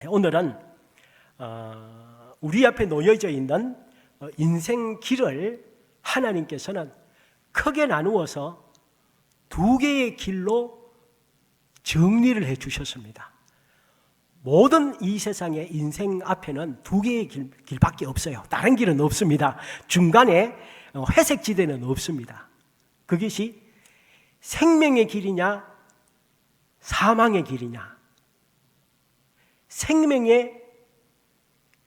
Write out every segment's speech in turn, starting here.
오늘은 우리 앞에 놓여져 있는 인생 길을 하나님께서는 크게 나누어서 두 개의 길로 정리를 해 주셨습니다. 모든 이 세상의 인생 앞에는 두 개의 길밖에 없어요. 다른 길은 없습니다. 중간에 회색 지대는 없습니다. 그것이 생명의 길이냐 사망의 길이냐, 생명의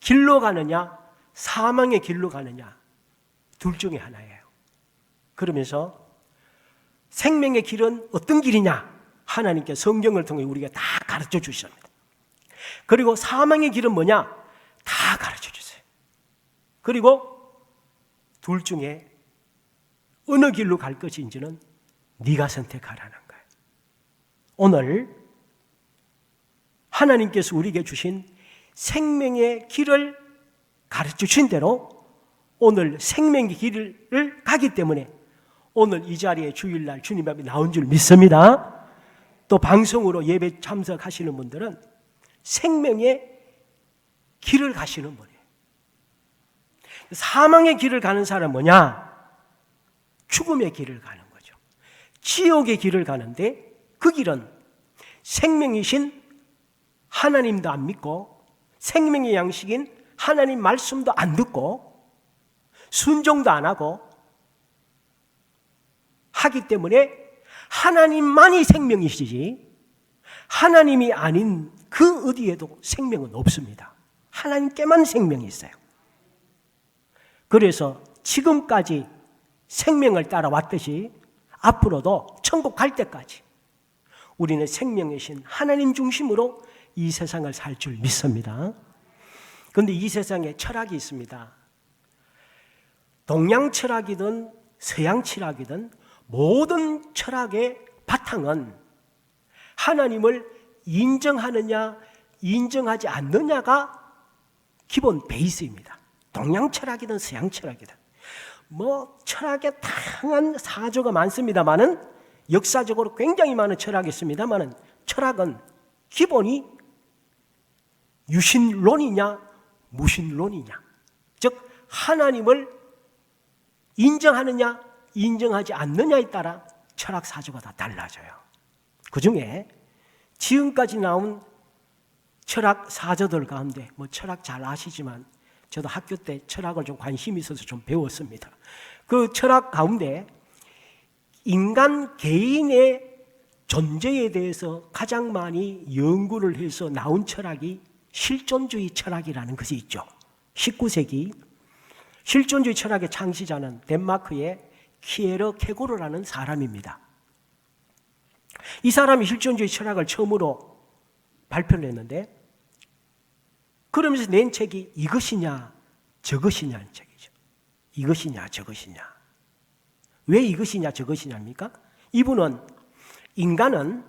길로 가느냐 사망의 길로 가느냐, 둘 중에 하나예요. 그러면서 생명의 길은 어떤 길이냐, 하나님께 성경을 통해 우리가 다 가르쳐 주셨습니다. 그리고 사망의 길은 뭐냐, 다 가르쳐 주세요. 그리고 둘 중에 어느 길로 갈 것인지는 네가 선택하라는 거예요. 오늘 하나님께서 우리에게 주신 생명의 길을 가르쳐 주신 대로 오늘 생명의 길을 가기 때문에 오늘 이 자리에 주일날 주님 앞에 나온 줄 믿습니다. 또 방송으로 예배 참석하시는 분들은 생명의 길을 가시는 분이에요. 사망의 길을 가는 사람은 뭐냐? 죽음의 길을 가는 거죠. 지옥의 길을 가는데 그 길은 생명이신 하나님도 안 믿고 생명의 양식인 하나님 말씀도 안 듣고 순종도 안 하고 하기 때문에 하나님만이 생명이시지 하나님이 아닌 그 어디에도 생명은 없습니다. 하나님께만 생명이 있어요. 그래서 지금까지 생명을 따라왔듯이 앞으로도 천국 갈 때까지 우리는 생명이신 하나님 중심으로 이 세상을 살 줄 믿습니다. 그런데 이 세상에 철학이 있습니다. 동양 철학이든 서양 철학이든 모든 철학의 바탕은 하나님을 인정하느냐 인정하지 않느냐가 기본 베이스입니다. 동양 철학이든 서양 철학이든 철학에 다양한 사조가 많습니다만은 역사적으로 굉장히 많은 철학이 있습니다만은 철학은 기본이 유신론이냐 무신론이냐, 즉 하나님을 인정하느냐 인정하지 않느냐에 따라 철학 사조가 다 달라져요. 그 중에 지금까지 나온 철학 사조들 가운데 철학 잘 아시지만 저도 학교 때 철학을 좀 관심이 있어서 좀 배웠습니다. 그 철학 가운데 인간 개인의 존재에 대해서 가장 많이 연구를 해서 나온 철학이 실존주의 철학이라는 것이 있죠. 19세기 실존주의 철학의 창시자는 덴마크의 키에르 케고르라는 사람입니다. 이 사람이 실존주의 철학을 처음으로 발표를 했는데 그러면서 낸 책이 이것이냐 저것이냐는 책이죠. 이것이냐 저것이냐. 왜 이것이냐 저것이냐입니까? 이분은 인간은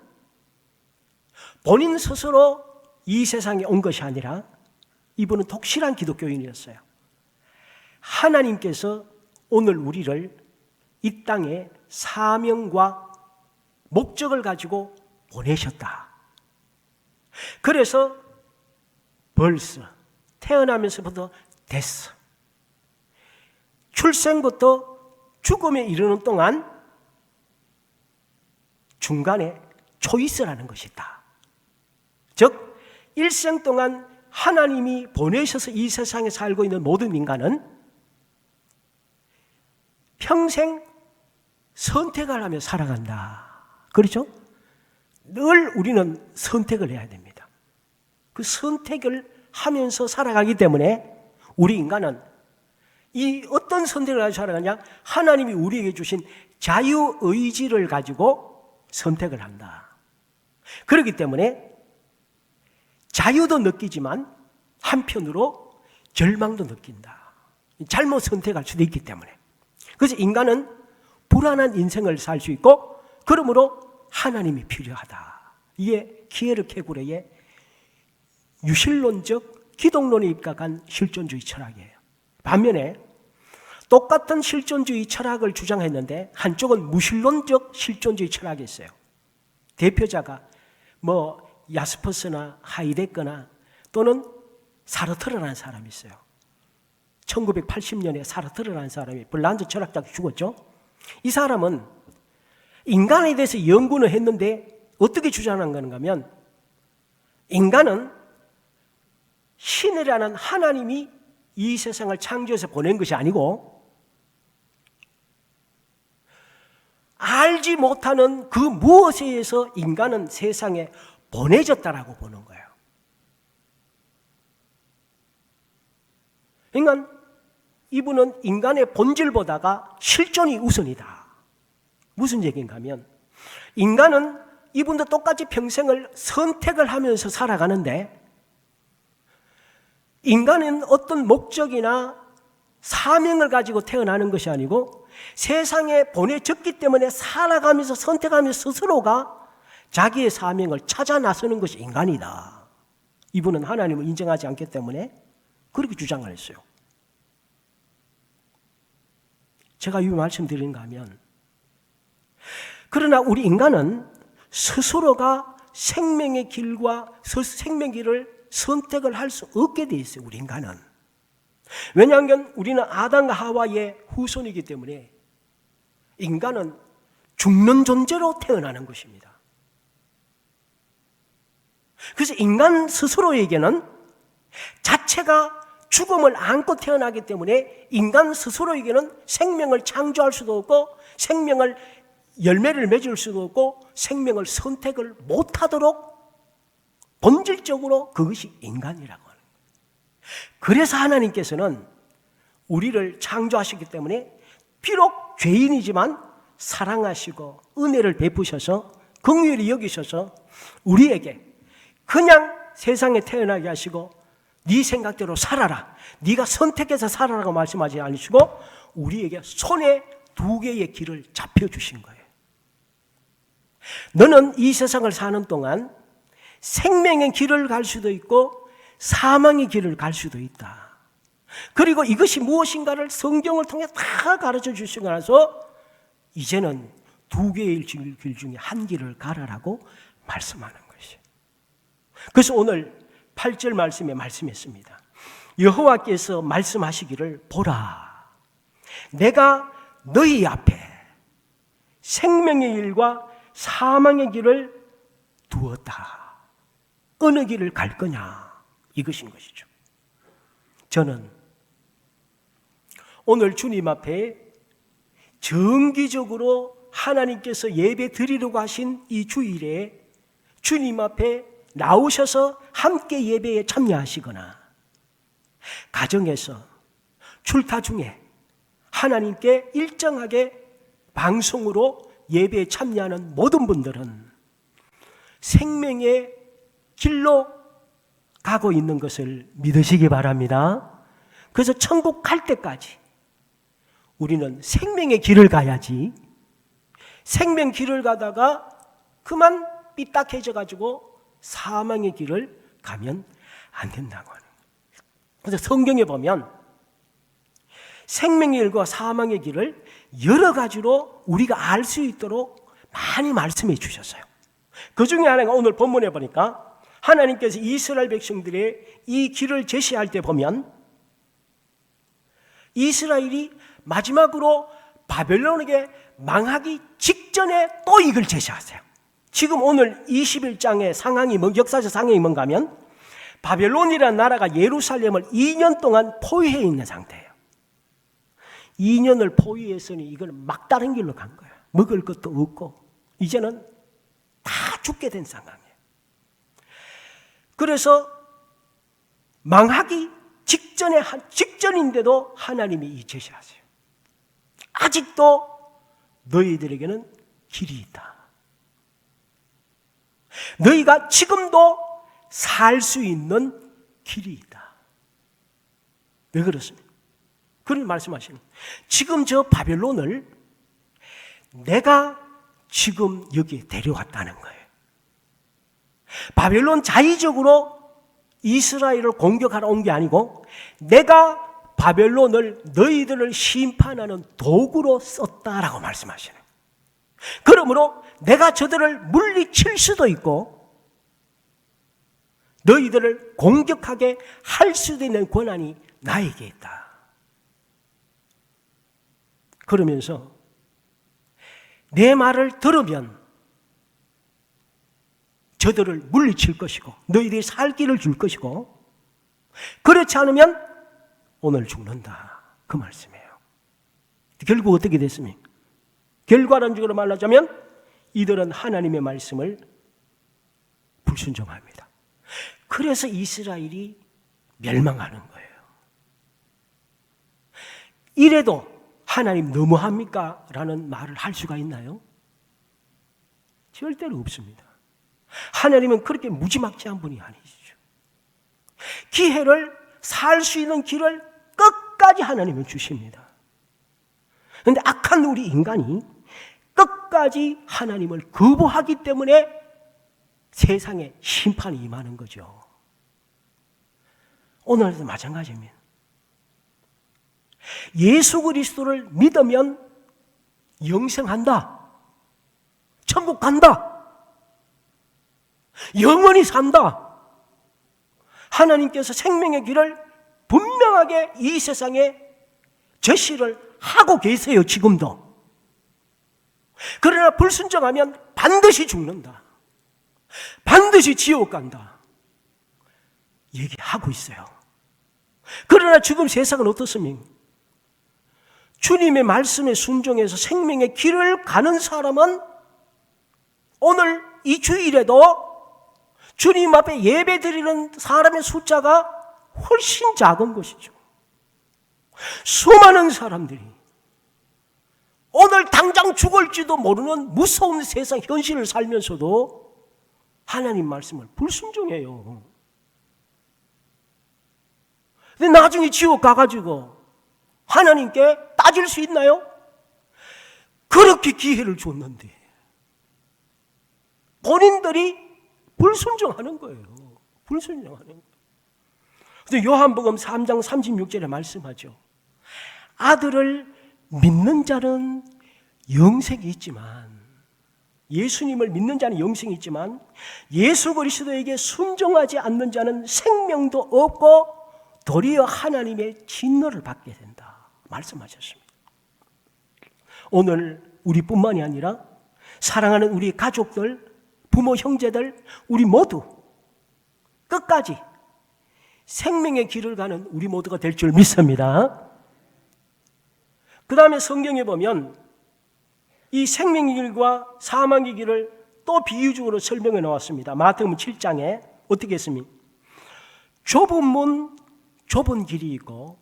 본인 스스로 이 세상에 온 것이 아니라 이분은 독실한 기독교인이었어요. 하나님께서 오늘 우리를 이 땅에 사명과 목적을 가지고 보내셨다. 그래서 벌써 태어나면서부터 됐어. 출생부터 죽음에 이르는 동안 중간에 초이스라는 것이 있다. 즉 일생 동안 하나님이 보내셔서 이 세상에 살고 있는 모든 인간은 평생 선택을 하며 살아간다. 그렇죠? 늘 우리는 선택을 해야 됩니다. 그 선택을 하면서 살아가기 때문에 우리 인간은 이 어떤 선택을 가지고 살아가냐? 하나님이 우리에게 주신 자유의지를 가지고 선택을 한다. 그렇기 때문에 자유도 느끼지만 한편으로 절망도 느낀다. 잘못 선택할 수도 있기 때문에. 그래서 인간은 불안한 인생을 살 수 있고 그러므로 하나님이 필요하다. 이게 키에르 케고르의 유실론적 기독론에 입각한 실존주의 철학이에요. 반면에 똑같은 실존주의 철학을 주장했는데 한쪽은 무신론적 실존주의 철학이 있어요. 대표자가 야스퍼스나 하이데거나 또는 사르트르라는 사람이 있어요. 1980년에 사르트르라는 사람이, 불란드 철학자가 죽었죠. 이 사람은 인간에 대해서 연구는 했는데 어떻게 주장하는가 하면, 인간은 신이라는 하나님이 이 세상을 창조해서 보낸 것이 아니고 알지 못하는 그 무엇에 의해서 인간은 세상에 보내졌다라고 보는 거예요. 그러니까 이분은 인간의 본질보다가 실존이 우선이다. 무슨 얘기인가 하면, 인간은 이분도 똑같이 평생을 선택을 하면서 살아가는데, 인간은 어떤 목적이나 사명을 가지고 태어나는 것이 아니고 세상에 보내졌기 때문에 살아가면서 선택하면서 스스로가 자기의 사명을 찾아 나서는 것이 인간이다. 이분은 하나님을 인정하지 않기 때문에 그렇게 주장을 했어요. 제가 이 말씀 드리는가 하면, 그러나 우리 인간은 스스로가 생명의 길과 생명길을 선택을 할 수 없게 돼 있어요. 우리 인간은. 왜냐하면 우리는 아담과 하와의 후손이기 때문에 인간은 죽는 존재로 태어나는 것입니다. 그래서 인간 스스로에게는 자체가 죽음을 안고 태어나기 때문에 인간 스스로에게는 생명을 창조할 수도 없고 생명을 열매를 맺을 수도 없고 생명을 선택을 못하도록 본질적으로 그것이 인간이라고 하는 거예요. 그래서 하나님께서는 우리를 창조하셨기 때문에 비록 죄인이지만 사랑하시고 은혜를 베푸셔서 긍휼히 여기셔서 우리에게 그냥 세상에 태어나게 하시고 네 생각대로 살아라, 네가 선택해서 살아라고 말씀하지 않으시고 우리에게 손에 2개의 길을 잡혀주신 거예요. 너는 이 세상을 사는 동안 생명의 길을 갈 수도 있고 사망의 길을 갈 수도 있다. 그리고 이것이 무엇인가를 성경을 통해 다 가르쳐 주시고 나서 이제는 2개의 길 중에 한 길을 가라라고 말씀하는 것이에요. 그래서 오늘 8절 말씀에 말씀했습니다. 여호와께서 말씀하시기를, 보라, 내가 너희 앞에 생명의 길과 사망의 길을 두었다. 어느 길을 갈 거냐, 이것인 것이죠. 저는 오늘 주님 앞에 정기적으로 하나님께서 예배 드리려고 하신 이 주일에 주님 앞에 나오셔서 함께 예배에 참여하시거나 가정에서 출타 중에 하나님께 일정하게 방송으로 예배에 참여하는 모든 분들은 생명의 길로 가고 있는 것을 믿으시기 바랍니다. 그래서 천국 갈 때까지 우리는 생명의 길을 가야지, 생명 길을 가다가 그만 삐딱해져 가지고 사망의 길을 가면 안 된다고 하는 거예요. 그래서 성경에 보면 생명의 길과 사망의 길을 여러 가지로 우리가 알 수 있도록 많이 말씀해 주셨어요. 그 중에 하나가 오늘 본문에 보니까 하나님께서 이스라엘 백성들의 이 길을 제시할 때 보면 이스라엘이 마지막으로 바벨론에게 망하기 직전에 또 이걸 제시하세요. 지금 오늘 21장의 상황이 역사적 상황이 뭔가 하면 바벨론이라는 나라가 예루살렘을 2년 동안 포위해 있는 상태예요. 2년을 포위했으니 이걸 막다른 길로 간 거예요. 먹을 것도 없고 이제는 다 죽게 된 상황이에요. 그래서 망하기 직전인데도 하나님이 이 제시하세요. 아직도 너희들에게는 길이 있다. 너희가 지금도 살 수 있는 길이 있다. 왜 그렇습니까? 그런 말씀하시는 거예요. 지금 저 바벨론을 내가 지금 여기에 데려왔다는 거예요. 바벨론 자의적으로 이스라엘을 공격하러 온 게 아니고 내가 바벨론을 너희들을 심판하는 도구로 썼다라고 말씀하시네요. 그러므로 내가 저들을 물리칠 수도 있고 너희들을 공격하게 할 수도 있는 권한이 나에게 있다. 그러면서 내 말을 들으면 저들을 물리칠 것이고 너희들이 살 길을 줄 것이고 그렇지 않으면 오늘 죽는다. 그 말씀이에요. 결국 어떻게 됐습니까? 결과론적으로 말하자면 이들은 하나님의 말씀을 불순종합니다. 그래서 이스라엘이 멸망하는 거예요. 이래도 하나님 너무합니까? 라는 말을 할 수가 있나요? 절대로 없습니다. 하나님은 그렇게 무지막지한 분이 아니시죠. 기회를 살 수 있는 길을 끝까지 하나님은 주십니다. 그런데 악한 우리 인간이 끝까지 하나님을 거부하기 때문에 세상에 심판이 임하는 거죠. 오늘도 마찬가지입니다. 예수 그리스도를 믿으면 영생한다. 천국 간다. 영원히 산다. 하나님께서 생명의 길을 분명하게 이 세상에 제시를 하고 계세요. 지금도. 그러나 불순종하면 반드시 죽는다. 반드시 지옥 간다. 얘기하고 있어요. 그러나 지금 세상은 어떻습니까? 주님의 말씀에 순종해서 생명의 길을 가는 사람은 오늘 이 주일에도 주님 앞에 예배 드리는 사람의 숫자가 훨씬 작은 것이죠. 수많은 사람들이 오늘 당장 죽을지도 모르는 무서운 세상 현실을 살면서도 하나님 말씀을 불순종해요. 근데 나중에 지옥 가가지고 하나님께 따질 수 있나요? 그렇게 기회를 줬는데 본인들이 불순종하는 거예요. 불순종하는 거예요. 그래서 요한복음 3장 36절에 말씀하죠. 아들을 믿는 자는 영생이 있지만, 예수님을 믿는 자는 영생이 있지만 예수 그리스도에게 순종하지 않는 자는 생명도 없고 도리어 하나님의 진노를 받게 된다 말씀하셨습니다. 오늘 우리뿐만이 아니라 사랑하는 우리 가족들, 부모, 형제들, 우리 모두 끝까지 생명의 길을 가는 우리 모두가 될 줄 믿습니다. 그 다음에 성경에 보면 이 생명의 길과 사망의 길을 또 비유적으로 설명해 놓았습니다. 마태복음 7장에 어떻게 했습니까? 좁은 문, 좁은 길이 있고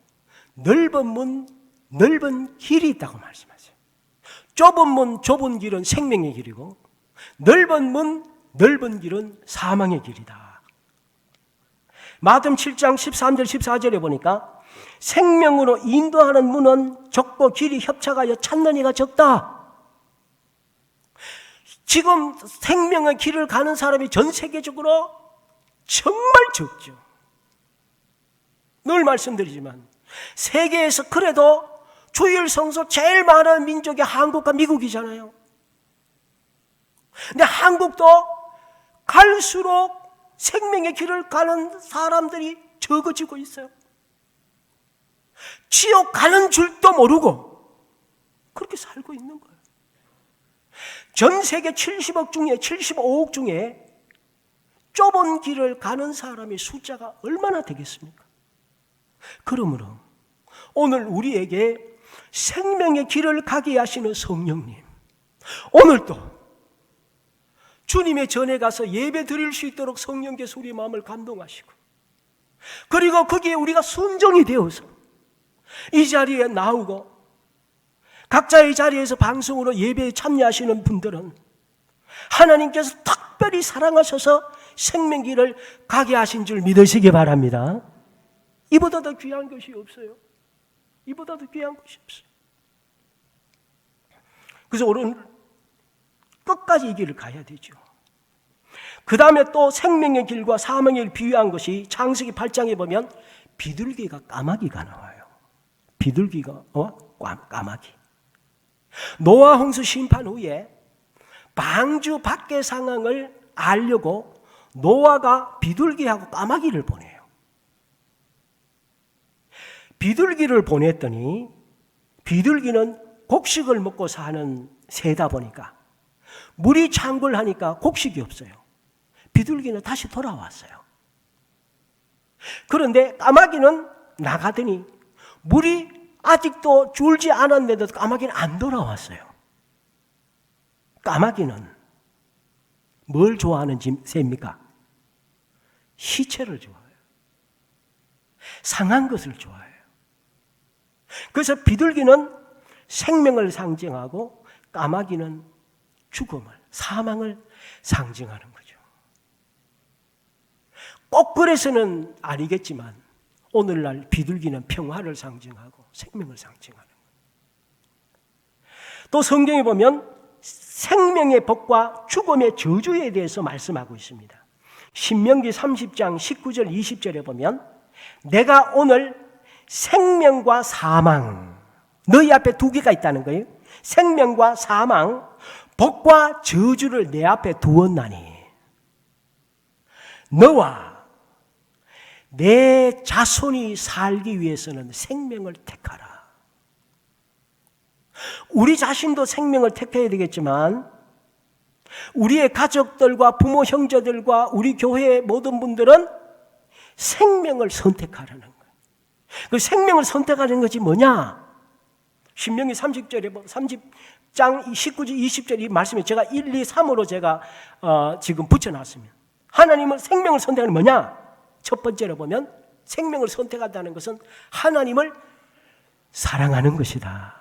넓은 문, 넓은 길이 있다고 말씀하세요. 좁은 문, 좁은 길은 생명의 길이고 넓은 문, 넓은 길은 사망의 길이다. 마태복음 7장 13절 14절에 보니까 생명으로 인도하는 문은 적고 길이 협착하여 찾는 이가 적다. 지금 생명의 길을 가는 사람이 전 세계적으로 정말 적죠. 늘 말씀드리지만 세계에서 그래도 주일 성소 제일 많은 민족이 한국과 미국이잖아요. 근데 한국도 갈수록 생명의 길을 가는 사람들이 적어지고 있어요. 지옥 가는 줄도 모르고 그렇게 살고 있는 거예요. 전 세계 70억 중에 75억 중에 좁은 길을 가는 사람의 숫자가 얼마나 되겠습니까? 그러므로 오늘 우리에게 생명의 길을 가게 하시는 성령님, 오늘도 주님의 전에 가서 예배 드릴 수 있도록 성령께서 우리 마음을 감동하시고, 그리고 거기에 우리가 순종이 되어서 이 자리에 나오고 각자의 자리에서 방송으로 예배에 참여하시는 분들은 하나님께서 특별히 사랑하셔서 생명길을 가게 하신 줄 믿으시기 바랍니다. 이보다 더 귀한 것이 없어요. 이보다 더 귀한 것이 없어요. 그래서 오늘 끝까지 이 길을 가야 되죠. 그 다음에 또 생명의 길과 사망의 길을 비유한 것이 창세기 8장에 보면 비둘기가 까마귀가 나와요. 비둘기가 까마귀. 노아 홍수 심판 후에 방주 밖의 상황을 알려고 노아가 비둘기하고 까마귀를 보내요. 비둘기를 보냈더니 비둘기는 곡식을 먹고 사는 새다 보니까 물이 창궐하니까 곡식이 없어요. 비둘기는 다시 돌아왔어요. 그런데 까마귀는 나가더니 물이 아직도 줄지 않았는데도 까마귀는 안 돌아왔어요. 까마귀는 뭘 좋아하는 새입니까? 시체를 좋아해요. 상한 것을 좋아해요. 그래서 비둘기는 생명을 상징하고 까마귀는 죽음을, 사망을 상징하는 거죠. 꼭 그래서는 아니겠지만 오늘날 비둘기는 평화를 상징하고 생명을 상징하는 거예요. 또 성경에 보면 생명의 복과 죽음의 저주에 대해서 말씀하고 있습니다. 신명기 30장 19절 20절에 보면 내가 오늘 생명과 사망, 너희 앞에 두 개가 있다는 거예요. 생명과 사망, 복과 저주를 내 앞에 두었나니 너와 내 자손이 살기 위해서는 생명을 택하라. 우리 자신도 생명을 택해야 되겠지만 우리의 가족들과 부모 형제들과 우리 교회의 모든 분들은 생명을 선택하라는 거예요. 그 생명을 선택하는 것이 뭐냐? 신명기 30장 19절 20절 이 말씀에 제가 1, 2, 3으로 제가 지금 붙여놨습니다. 하나님은 생명을 선택하는 뭐냐? 첫 번째로 보면 생명을 선택한다는 것은 하나님을 사랑하는 것이다.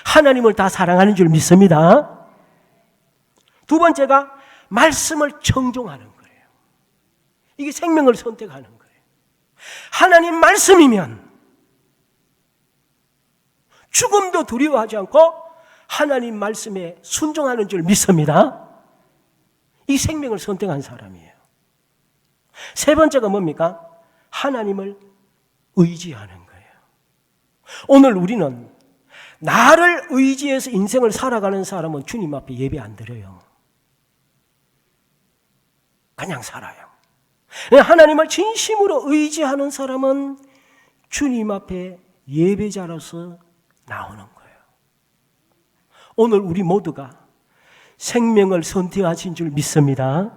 하나님을 다 사랑하는 줄 믿습니다. 두 번째가 말씀을 청종하는 거예요. 이게 생명을 선택하는 거예요. 하나님 말씀이면 죽음도 두려워하지 않고 하나님 말씀에 순종하는 줄 믿습니다. 이 생명을 선택한 사람이에요. 세 번째가 뭡니까? 하나님을 의지하는 거예요. 오늘 우리는 나를 의지해서 인생을 살아가는 사람은 주님 앞에 예배 안 드려요. 그냥 살아요. 하나님을 진심으로 의지하는 사람은 주님 앞에 예배자로서 나오는 거예요. 오늘 우리 모두가 생명을 선택하신 줄 믿습니다.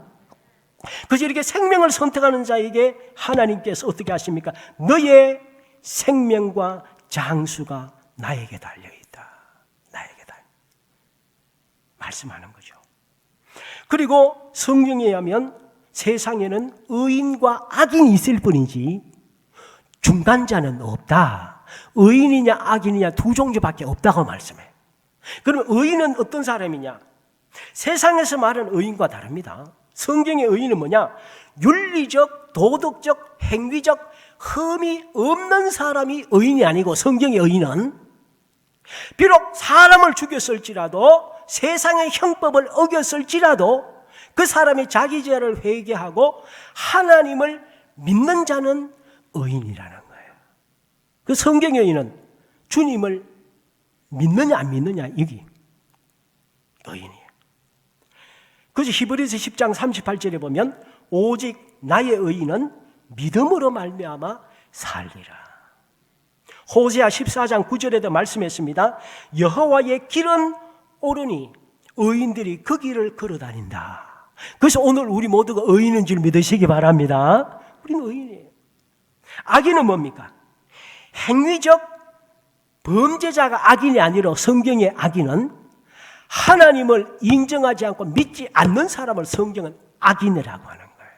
그래서 이렇게 생명을 선택하는 자에게 하나님께서 어떻게 하십니까? 너의 생명과 장수가 나에게 달려있다. 나에게 달려. 말씀하는 거죠. 그리고 성경에 의하면 세상에는 의인과 악인이 있을 뿐이지 중간자는 없다. 의인이냐 악인이냐 두 종류밖에 없다고 말씀해요. 그럼 의인은 어떤 사람이냐? 세상에서 말하는 의인과 다릅니다. 성경의 의인은 뭐냐? 윤리적, 도덕적, 행위적 흠이 없는 사람이 의인이 아니고 성경의 의인은 비록 사람을 죽였을지라도 세상의 형법을 어겼을지라도 그 사람이 자기 죄를 회개하고 하나님을 믿는 자는 의인이라는 거예요. 그 성경의 의인은 주님을 믿느냐 안 믿느냐 여기 의인이에요. 그래서 히브리서 10장 38절에 보면 오직 나의 의인은 믿음으로 말미암아 살리라. 호세아 14장 9절에도 말씀했습니다. 여호와의 길은 오르니 의인들이 그 길을 걸어다닌다. 그래서 오늘 우리 모두가 의인인 줄 믿으시기 바랍니다. 우리는 의인이에요. 악인은 뭡니까? 행위적 범죄자가 악인이 아니라 성경의 악인은 하나님을 인정하지 않고 믿지 않는 사람을 성경은 악인이라고 하는 거예요.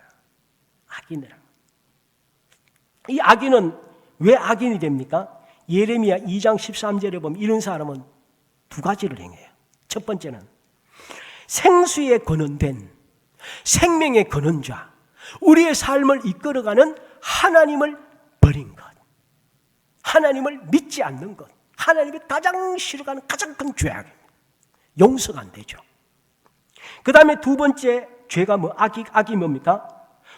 악인이라고. 이 악인은 왜 악인이 됩니까? 예레미야 2장 13절에 보면 이런 사람은 두 가지를 행해요. 첫 번째는 생수에 근원된 생명의 근원자, 우리의 삶을 이끌어가는 하나님을 버린 것, 하나님을 믿지 않는 것, 하나님이 가장 싫어하는 가장 큰 죄악입니다. 용서가 안 되죠. 그 다음에 두 번째 죄가 악이 뭡니까?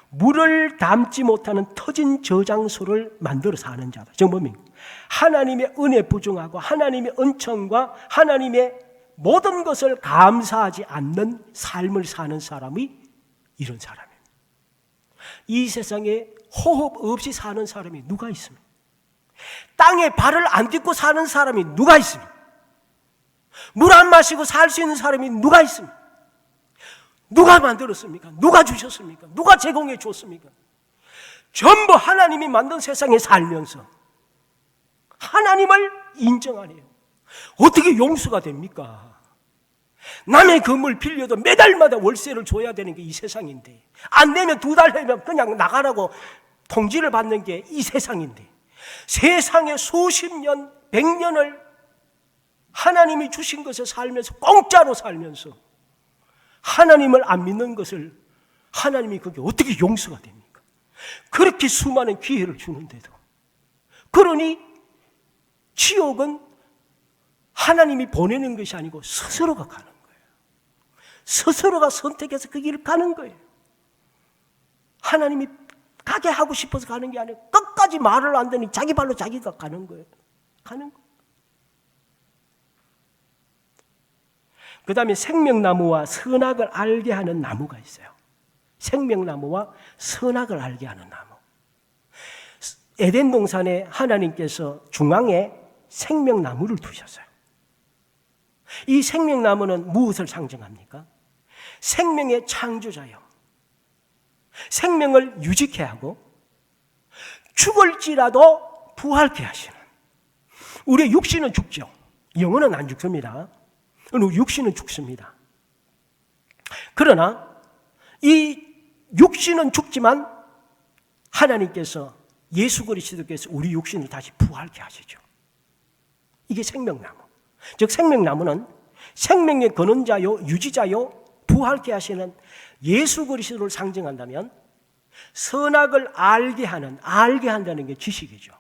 물을 담지 못하는 터진 저장소를 만들어서 하는 자다. 즉 뭡니까? 하나님의 은혜 부정하고 하나님의 은총과 하나님의 모든 것을 감사하지 않는 삶을 사는 사람이 이런 사람입니다. 이 세상에 호흡 없이 사는 사람이 누가 있습니까? 땅에 발을 안 딛고 사는 사람이 누가 있습니까? 물 안 마시고 살 수 있는 사람이 누가 있습니까? 누가 만들었습니까? 누가 주셨습니까? 누가 제공해 줬습니까? 전부 하나님이 만든 세상에 살면서 하나님을 인정 안 해요. 어떻게 용서가 됩니까? 남의 건물 빌려도 매달마다 월세를 줘야 되는 게 이 세상인데, 안 내면 2달 내면 그냥 나가라고 통지를 받는 게 이 세상인데, 세상에 수십 년, 100년을 하나님이 주신 것을 살면서, 공짜로 살면서 하나님을 안 믿는 것을 하나님이 그게 어떻게 용서가 됩니까? 그렇게 수많은 기회를 주는데도. 그러니 지옥은 하나님이 보내는 것이 아니고 스스로가 가는 거예요. 스스로가 선택해서 그 길을 가는 거예요. 하나님이 가게 하고 싶어서 가는 게 아니고 끝까지 말을 안 듣니 자기 발로 자기가 가는 거예요. 가는 거예요. 그 다음에 생명나무와 선악을 알게 하는 나무가 있어요. 생명나무와 선악을 알게 하는 나무. 에덴 동산에 하나님께서 중앙에 생명나무를 두셨어요. 이 생명나무는 무엇을 상징합니까? 생명의 창조자요. 생명을 유지케 하고 죽을지라도 부활케 하시는. 우리의 육신은 죽죠. 영혼은 안 죽습니다. 우리 육신은 죽습니다. 그러나 이 육신은 죽지만 하나님께서 예수 그리스도께서 우리 육신을 다시 부활케 하시죠. 이게 생명나무. 즉 생명나무는 생명의 근원자요, 유지자요, 부활케 하시는 예수 그리스도를 상징한다면, 선악을 알게 한다는 게 지식이죠.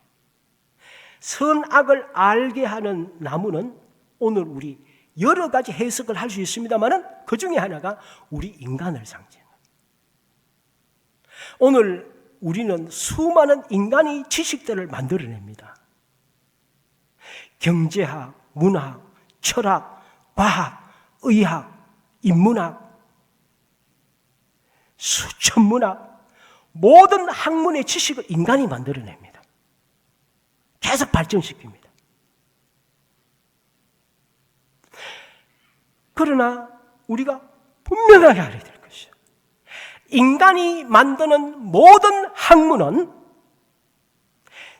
선악을 알게 하는 나무는 오늘 우리 여러 가지 해석을 할 수 있습니다만 그 중에 하나가 우리 인간을 상징합니다. 오늘 우리는 수많은 인간의 지식들을 만들어냅니다. 경제학, 문학, 철학, 과학, 의학, 인문학, 수천문학, 모든 학문의 지식을 인간이 만들어냅니다. 계속 발전시킵니다. 그러나 우리가 분명하게 알아야 될 것이요, 인간이 만드는 모든 학문은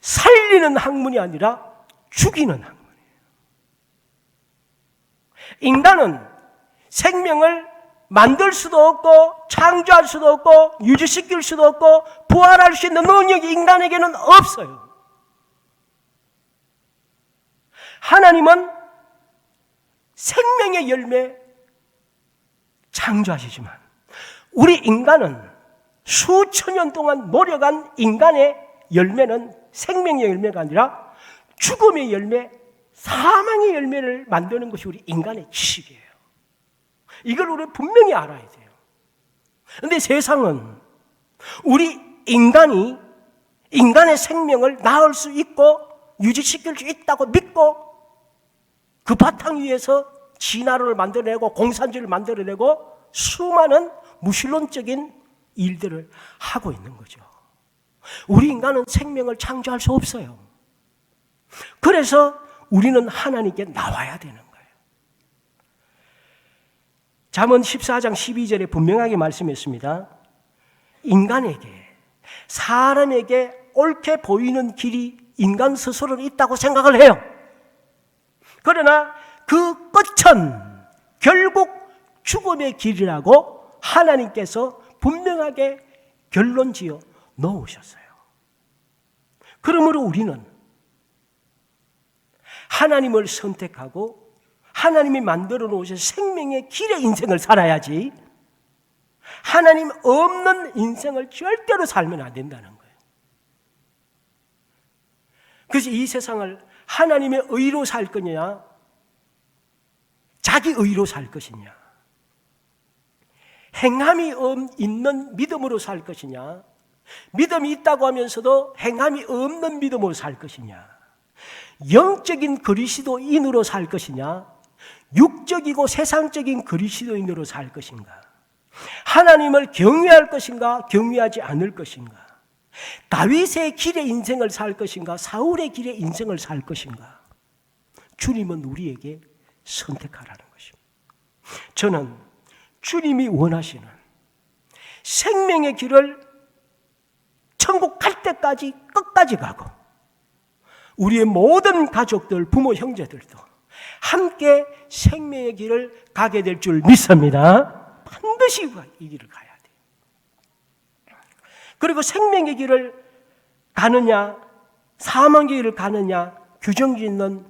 살리는 학문이 아니라 죽이는 학문이에요. 인간은 생명을 만들 수도 없고 창조할 수도 없고 유지시킬 수도 없고 부활할 수 있는 능력이 인간에게는 없어요. 하나님은 생명의 열매 창조하시지만 우리 인간은 수천 년 동안 노력한 인간의 열매는 생명의 열매가 아니라 죽음의 열매, 사망의 열매를 만드는 것이 우리 인간의 지식이에요. 이걸 우리 분명히 알아야 돼요. 그런데 세상은 우리 인간의 생명을 낳을 수 있고 유지시킬 수 있다고 믿고 그 바탕 위에서 진화를 만들어내고 공산주의를 만들어내고 수많은 무신론적인 일들을 하고 있는 거죠. 우리 인간은 생명을 창조할 수 없어요. 그래서 우리는 하나님께 나와야 되는 거예요. 잠언 14장 12절에 분명하게 말씀했습니다. 인간에게, 사람에게 옳게 보이는 길이 인간 스스로는 있다고 생각을 해요. 그러나 그 끝은 결국 죽음의 길이라고 하나님께서 분명하게 결론지어 놓으셨어요. 그러므로 우리는 하나님을 선택하고 하나님이 만들어 놓으신 생명의 길의 인생을 살아야지 하나님 없는 인생을 절대로 살면 안 된다는 거예요. 그래서 이 세상을 하나님의 의로 살 거냐, 자기 의로 살 것이냐, 행함이 있는 믿음으로 살 것이냐, 믿음이 있다고 하면서도 행함이 없는 믿음으로 살 것이냐, 영적인 그리스도인으로 살 것이냐, 육적이고 세상적인 그리스도인으로 살 것인가. 하나님을 경외할 것인가 경외하지 않을 것인가, 다윗의 길의 인생을 살 것인가 사울의 길의 인생을 살 것인가, 주님은 우리에게 선택하라는 것입니다. 저는 주님이 원하시는 생명의 길을 천국 갈 때까지 끝까지 가고 우리의 모든 가족들, 부모, 형제들도 함께 생명의 길을 가게 될 줄 믿습니다. 반드시 이 길을 가야 돼요. 그리고 생명의 길을 가느냐 사망의 길을 가느냐 규정짓는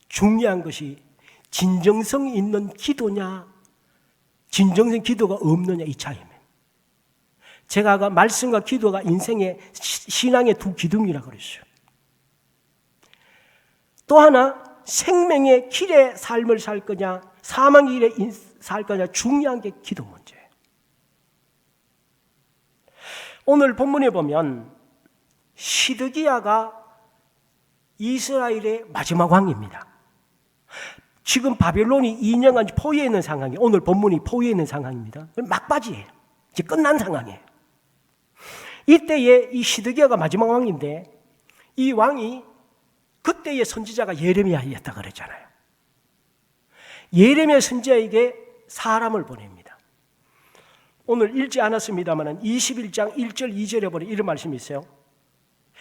중요한 것이 진정성 있는 기도냐 진정성 기도가 없느냐 이 차이입니다. 제가 아까 말씀과 기도가 인생의 신앙의 두 기둥이라고 그랬어요. 또 하나 생명의 길의 삶을 살 거냐 사망의 길에 살 거냐 중요한 게 기도 문제예요. 오늘 본문에 보면 시드기야가 이스라엘의 마지막 왕입니다. 지금 바벨론이 2년간 포위해 있는 상황이에요. 오늘 본문이 포위해 있는 상황입니다. 막바지예요. 이제 끝난 상황이에요. 이때에 이 시드기야가 마지막 왕인데 이 왕이 그때의 선지자가 예레미야였다고 그랬잖아요. 예레미야 선지자에게 사람을 보냅니다. 오늘 읽지 않았습니다만 21장 1절 2절에 보니 이런 말씀이 있어요.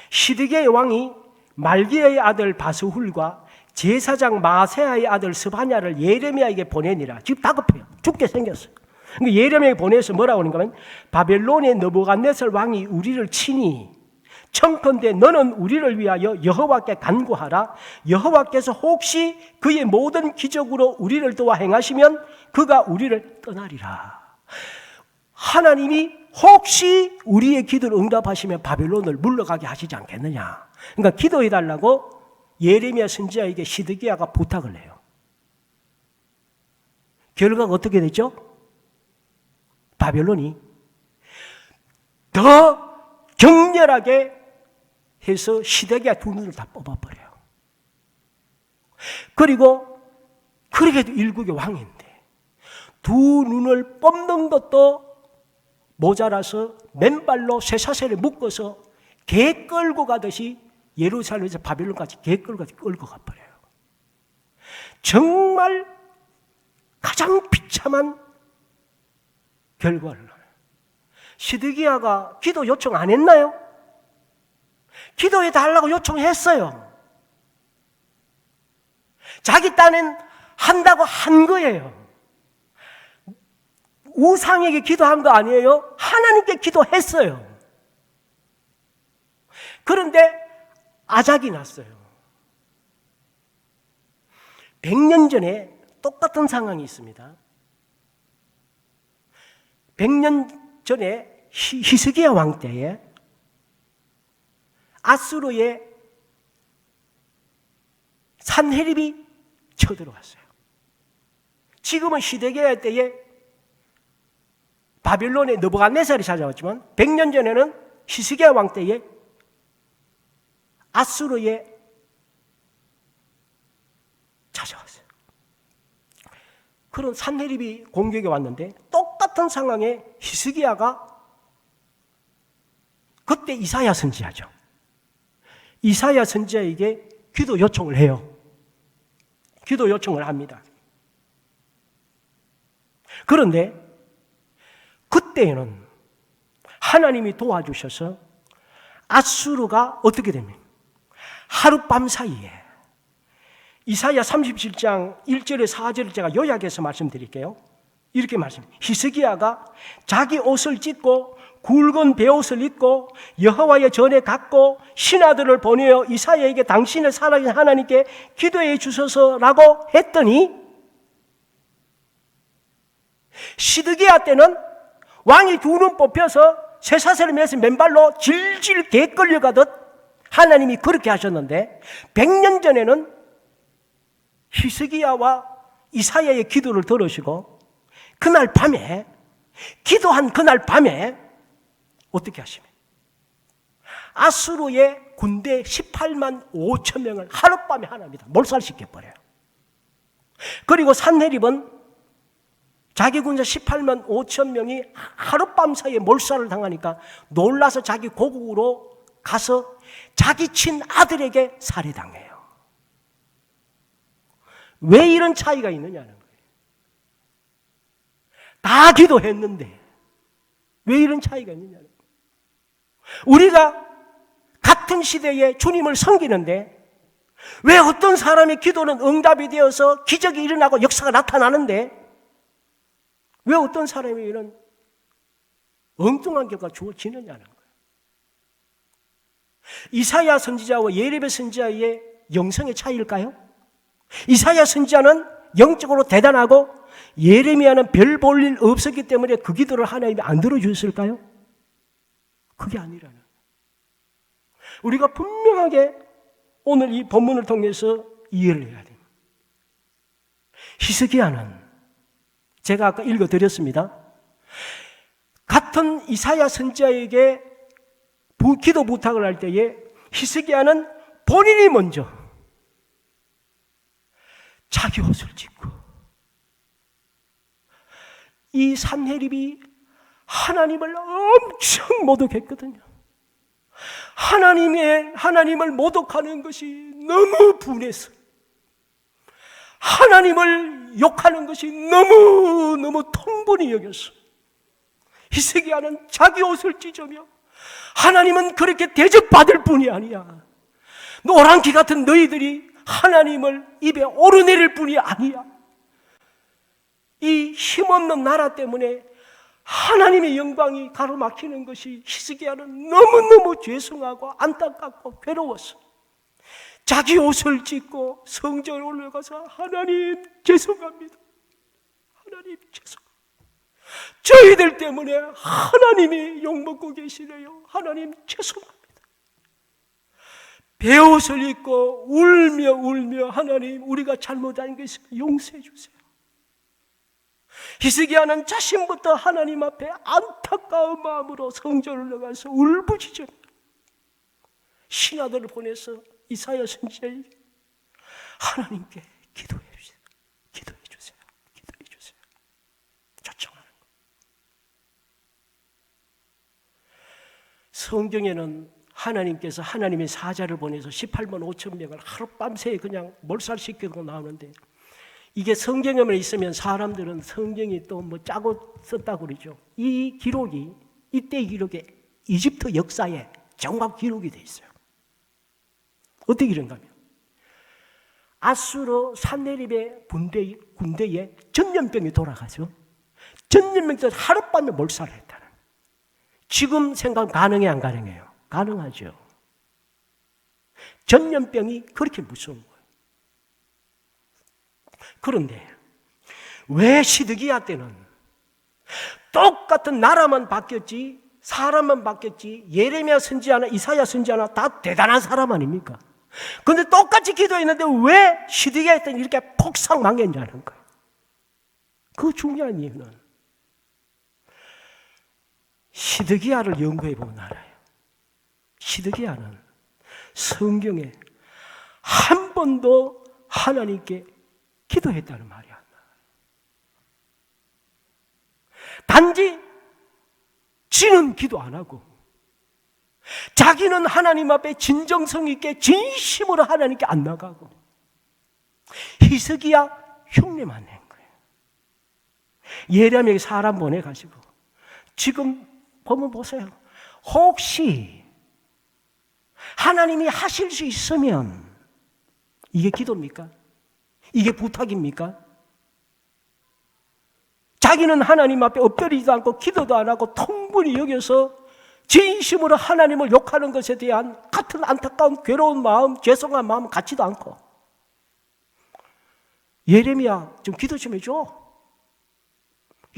시드기야의 왕이 말기야의 아들 바스훌과 제사장 마세야의 아들 스바냐를 예레미야에게 보내니라. 지금 다급해요. 죽게 생겼어요. 그러니까 예레미야에게 보내서 뭐라고 하는가 하면 바벨론의 느부갓네살 왕이 우리를 치니 청컨대 너는 우리를 위하여 여호와께 간구하라. 여호와께서 혹시 그의 모든 기적으로 우리를 도와 행하시면 그가 우리를 떠나리라. 하나님이 혹시 우리의 기도를 응답하시면 바벨론을 물러가게 하시지 않겠느냐. 그러니까 기도해달라고 예레미야 선지자에게 시드기야가 부탁을 해요. 결과가 어떻게 됐죠? 바벨론이 더 격렬하게 해서 시드기야 두 눈을 다 뽑아버려요. 그리고 그러게도 일국의 왕인데 두 눈을 뽑는 것도 모자라서 맨발로 쇠사슬에 묶어서 개 끌고 가듯이 예루살렘에서 바벨론까지 개 끌고 가버려요. 정말 가장 비참한 결과를. 시드기야가 기도 요청 안 했나요? 기도해 달라고 요청했어요. 자기 딴엔 한다고 한 거예요. 우상에게 기도한 거 아니에요? 하나님께 기도했어요. 그런데 아작이 났어요. 100년 전에 똑같은 상황이 있습니다. 100년 전에 히스기야 왕 때에 아수르의 산헤립이 쳐들어왔어요. 지금은 시드기야 때에 바벨론의 느부갓네살이 찾아왔지만 100년 전에는 히스기야 왕 때에 아수르에 찾아왔어요. 그런 산헤립이 공격에 왔는데 똑같은 상황에 히스기야가 그때 이사야 선지자죠. 이사야 선지자에게 기도 요청을 해요. 기도 요청을 합니다. 그런데 그때에는 하나님이 도와주셔서 아수르가 어떻게 됩니까? 하룻밤 사이에 이사야 37장 1절에 4절을 제가 요약해서 말씀드릴게요. 이렇게 말씀합니다. 히스기야가 자기 옷을 찢고 굵은 베옷을 입고 여호와의 전에 갔고 신하들을 보내어 이사야에게 당신을 살아계신 하나님께 기도해 주소서라고 했더니 시드기야 때는 왕이 두 눈 뽑혀서 쇠사슬을 매서 맨발로 질질 개 끌려가듯 하나님이 그렇게 하셨는데 100년 전에는 히스기야와 이사야의 기도를 들으시고 그날 밤에 기도한 그날 밤에 어떻게 하시면 아수르의 군대 18만 5천 명을 하룻밤에 하나님이 다 몰살시켜버려요. 그리고 산헤립은 자기 군사 18만 5천 명이 하룻밤 사이에 몰살을 당하니까 놀라서 자기 고국으로 가서 자기 친아들에게 살해당해요. 왜 이런 차이가 있느냐는 거예요. 다 기도했는데 왜 이런 차이가 있느냐는 거예요. 우리가 같은 시대에 주님을 섬기는데 왜 어떤 사람의 기도는 응답이 되어서 기적이 일어나고 역사가 나타나는데 왜 어떤 사람이 이런 엉뚱한 결과가 주어지느냐는 거예요. 이사야 선지자와 예레미야 선지자의 영성의 차이일까요? 이사야 선지자는 영적으로 대단하고 예레미야는 별 볼 일 없었기 때문에 그 기도를 하나님이 안 들어주셨을까요? 그게 아니라는 거예요. 우리가 분명하게 오늘 이 본문을 통해서 이해를 해야 됩니다. 히스기야는 제가 아까 읽어드렸습니다. 같은 이사야 선지자에게 기도 부탁을 할 때에 히스기야는 본인이 먼저 자기 옷을 찢고 이 산헤립이 하나님을 엄청 모독했거든요. 하나님을 모독하는 것이 너무 분해서 하나님을 욕하는 것이 너무 통분히 여겼어. 히스기야는 자기 옷을 찢으며 하나님은 그렇게 대접받을 뿐이 아니야. 노랑기 같은 너희들이 하나님을 입에 오르내릴 뿐이 아니야. 이 힘없는 나라 때문에 하나님의 영광이 가로막히는 것이 히스기야는 너무너무 죄송하고 안타깝고 괴로웠어. 자기 옷을 찢고 성전에 올라가서 하나님 죄송합니다. 하나님 죄송합니다. 저희들 때문에 하나님이 욕먹고 계시네요. 하나님 죄송합니다. 베옷을 입고 울며 하나님 우리가 잘못한 것을 용서해 주세요. 히스기야는 자신부터 하나님 앞에 안타까운 마음으로 성전을 나가서 울부짖어 신하들을 보내서 이사야 선지자에게 하나님께 기도해 주세요. 기도해 주세요. 기도해 주세요. 초청하는 거. 성경에는 하나님께서 하나님의 사자를 보내서 18만 5천 명을 하룻밤새 그냥 몰살시키고 나오는데 이게 성경에만 있으면 사람들은 성경이 또 뭐 짜고 썼다고 그러죠. 이 기록이 이때의 기록에 이집트 역사에 정확 기록이 돼 있어요. 어떻게 이런가 하면 아수르 산헤립의 군대에 전염병이 돌아가죠. 전염병이 하룻밤에 몰살을 했다는. 지금 생각 가능해 안 가능해요? 가능하죠. 전염병이 그렇게 무서운 거예요. 그런데 왜 시드기야 때는 똑같은 나라만 바뀌었지 사람만 바뀌었지 예레미야 선지자나 이사야 선지자나 다 대단한 사람 아닙니까? 그런데 똑같이 기도했는데 왜 시드기야 때는 이렇게 폭삭 망했냐는 거예요. 그 중요한 이유는 시드기야를 연구해 보면 알아요. 시드기야는 성경에 한 번도 하나님께 기도했다는 말이야. 단지 지는 기도 안 하고 자기는 하나님 앞에 진정성 있게 진심으로 하나님께 안 나가고 히스기야 흉내만 낸 거예요. 예레미야에게 사람 보내가지고 지금 보면 보세요. 혹시 하나님이 하실 수 있으면 이게 기도입니까? 이게 부탁입니까? 자기는 하나님 앞에 엎드리지도 않고 기도도 안 하고 통분히 여겨서 진심으로 하나님을 욕하는 것에 대한 같은 안타까운 괴로운 마음, 죄송한 마음 갖지도 않고 예레미야 좀 기도 좀 해줘.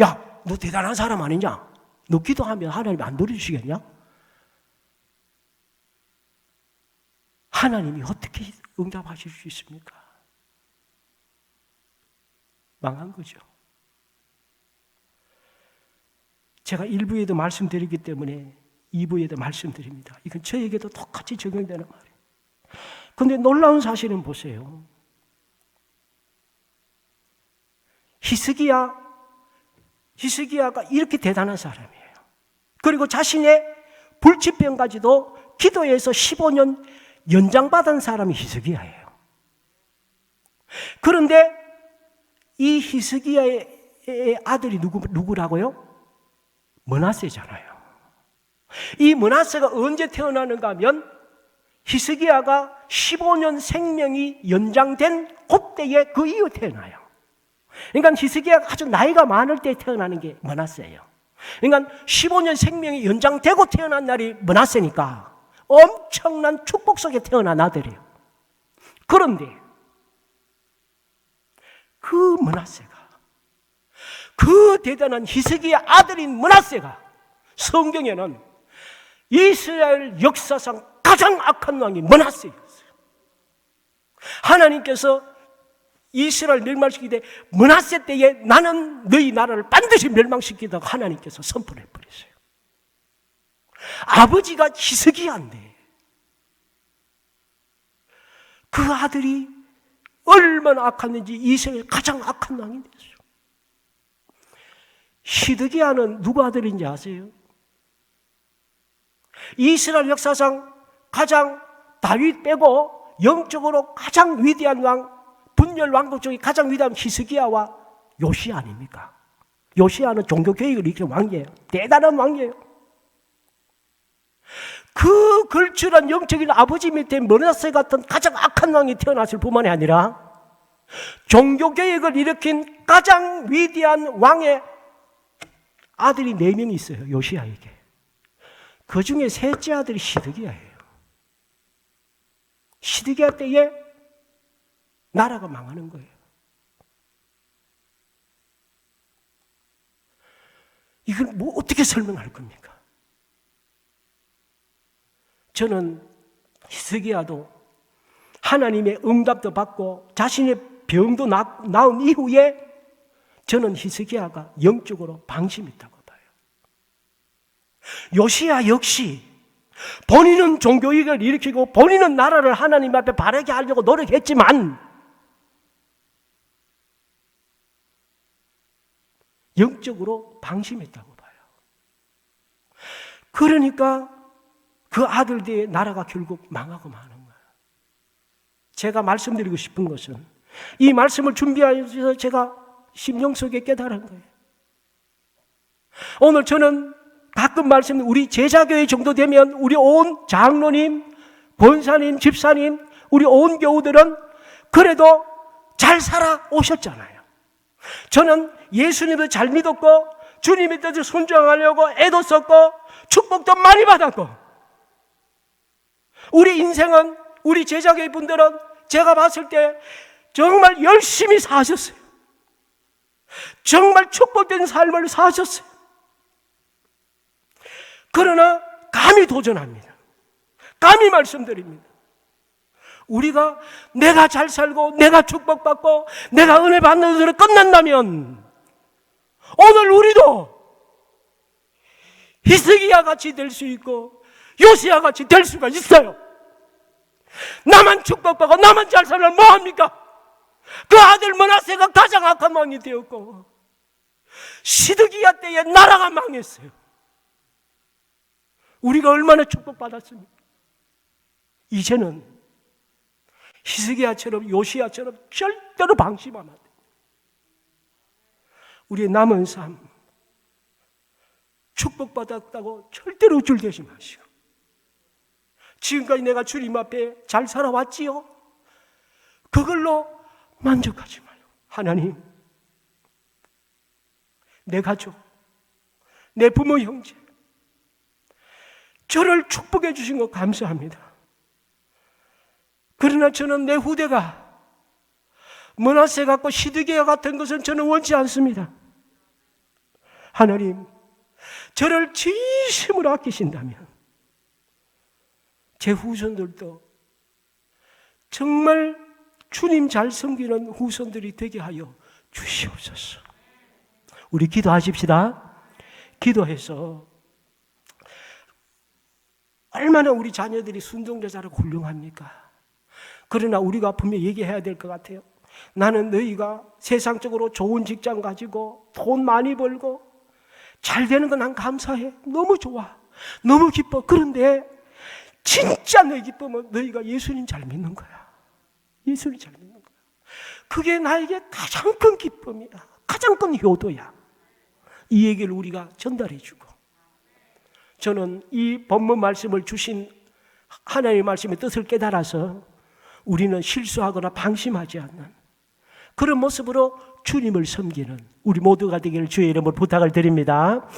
야, 너 대단한 사람 아니냐? 너 기도하면 하나님 안 들어주시겠냐? 하나님이 어떻게 응답하실 수 있습니까? 망한 거죠. 제가 1부에도 말씀드리기 때문에 2부에도 말씀드립니다. 이건 저에게도 똑같이 적용되는 말이에요. 그런데 놀라운 사실은 보세요. 히스기야 히스기야가 이렇게 대단한 사람이에요. 그리고 자신의 불치병까지도 기도해서 15년 연장받은 사람이 히스기야예요. 그런데 이 히스기야의 아들이 누구라고요? 므낫세잖아요. 이 므낫세가 언제 태어나는가 하면 히스기야가 15년 생명이 연장된 그때에 그 이후 태어나요. 그러니까 히스기야가 아주 나이가 많을 때 태어나는 게 므낫세예요. 그러니까 15년 생명이 연장되고 태어난 날이 므낫세니까 엄청난 축복 속에 태어난 아들이에요. 그런데 그 므낫세가, 그 대단한 히스기야 아들인 므낫세가 성경에는 이스라엘 역사상 가장 악한 왕이 므낫세였어요. 하나님께서 이스라엘 멸망시키되 므낫세 때에 나는 너희 나라를 반드시 멸망시키다가 하나님께서 선포를 해버렸어요. 아버지가 히스기야인데 그 아들이 얼마나 악했는지 이스라엘 가장 악한 왕이 됐어요. 시드기야는 누구 아들인지 아세요? 이스라엘 역사상 가장 다윗 빼고 영적으로 가장 위대한 왕, 분열 왕국 중에 가장 위대한 히스기야와 요시야 아닙니까? 요시야는 종교개혁을 일으킨 왕이에요. 대단한 왕이에요. 그 걸출한 영적인 아버지 밑에 므낫세 같은 가장 악한 왕이 태어났을 뿐만이 아니라 종교개혁을 일으킨 가장 위대한 왕의 아들이 4명이 있어요. 요시야에게. 그 중에 셋째 아들이 시드기야예요. 시드기야 때에 나라가 망하는 거예요. 이걸 뭐 어떻게 설명할 겁니까? 저는 히스기야도 하나님의 응답도 받고 자신의 병도 나은 이후에 저는 히스기야가 영적으로 방심이 있다고 봐요. 요시야 역시 본인은 종교개혁을 일으키고 본인은 나라를 하나님 앞에 바르게 하려고 노력했지만 영적으로 방심했다고 봐요. 그러니까 그 아들들의 나라가 결국 망하고 마는 거예요. 제가 말씀드리고 싶은 것은 이 말씀을 준비하면서 제가 심령 속에 깨달은 거예요. 오늘 저는 가끔 우리 제자교회 정도 되면 우리 온 장로님, 권사님, 집사님, 우리 온 교우들은 그래도 잘 살아오셨잖아요. 저는 예수님을 잘 믿었고 주님의 뜻을 순종하려고 애도 썼고 축복도 많이 받았고 우리 인생은 우리 제자교회 분들은 제가 봤을 때 정말 열심히 사셨어요. 정말 축복된 삶을 사셨어요. 그러나 감히 도전합니다. 감히 말씀드립니다. 우리가 내가 잘 살고 내가 축복받고 내가 은혜 받는 것으로 끝난다면 오늘 우리도 히스기야 같이 될 수 있고 요시야 같이 될 수가 있어요. 나만 축복받고 나만 잘 살면 뭐합니까? 그 아들 므낫세가 가장 악한 왕이 되었고 시드기야 때에 나라가 망했어요. 우리가 얼마나 축복받았습니까? 이제는 히스기야처럼 요시야처럼 절대로 방심하면 안 돼요. 우리의 남은 삶 축복받았다고 절대로 우쭐대지 마시고 지금까지 내가 주님 앞에 잘 살아왔지요? 그걸로 만족하지 마요. 하나님, 내 가족, 내 부모 형제 저를 축복해 주신 것 감사합니다. 그러나 저는 내 후대가 므낫세 같고 시드기야 같은 것은 저는 원치 않습니다. 하나님, 저를 진심으로 아끼신다면 제 후손들도 정말 주님 잘 섬기는 후손들이 되게 하여 주시옵소서. 우리 기도하십시다. 기도해서 얼마나 우리 자녀들이 순종자 잘하고 훌륭합니까? 그러나 우리가 분명히 얘기해야 될 것 같아요. 나는 너희가 세상적으로 좋은 직장 가지고 돈 많이 벌고 잘 되는 건 난 감사해. 너무 좋아. 너무 기뻐. 그런데 진짜 내 기쁨은 너희가 예수님 잘 믿는 거야. 예수님 잘 믿는 거야. 그게 나에게 가장 큰 기쁨이야. 가장 큰 효도야. 이 얘기를 우리가 전달해 주고, 저는 이 본문 말씀을 주신 하나님의 말씀의 뜻을 깨달아서 우리는 실수하거나 방심하지 않는 그런 모습으로 주님을 섬기는 우리 모두가 되기를 주의 이름으로 부탁을 드립니다.